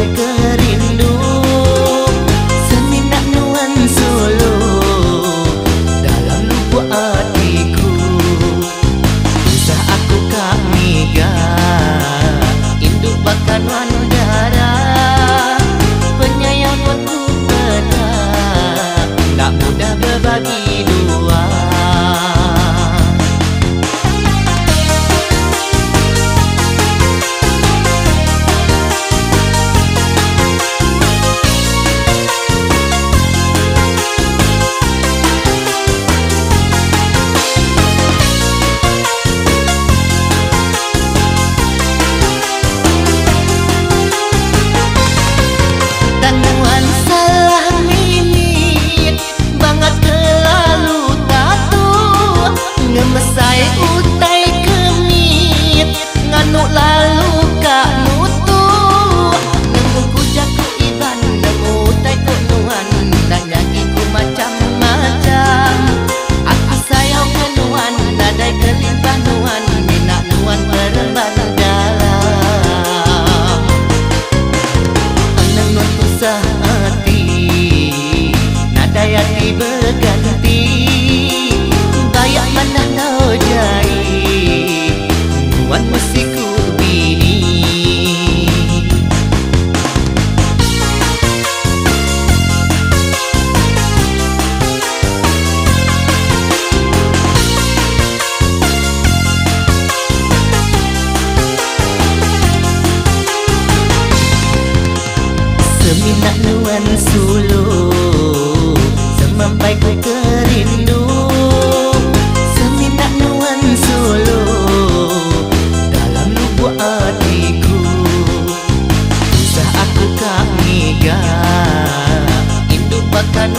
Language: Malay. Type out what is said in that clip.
ku kerindu seminyak nuan Solo dalam lubuk hatiku. Usah aku kak miga induk bahkan wanudara penyayang aku pada tak mudah berbagi dua. Ngemesai utai kemit nganuk lalu kak nutu nemu jaku iban nemu utai nuan dan nyanyiku macam-macam. Aku sayang nuan nadai kelimpah nuan minat nuan beremban dalam nuan kusah hati nadai hati berganti bayak mana kau jai nuan musiku bini. Seminyak nuan Solo semampai ku kerindu seminyak nuan Solo dalam lubuk hatiku. Usah aku kak miga induk bahkan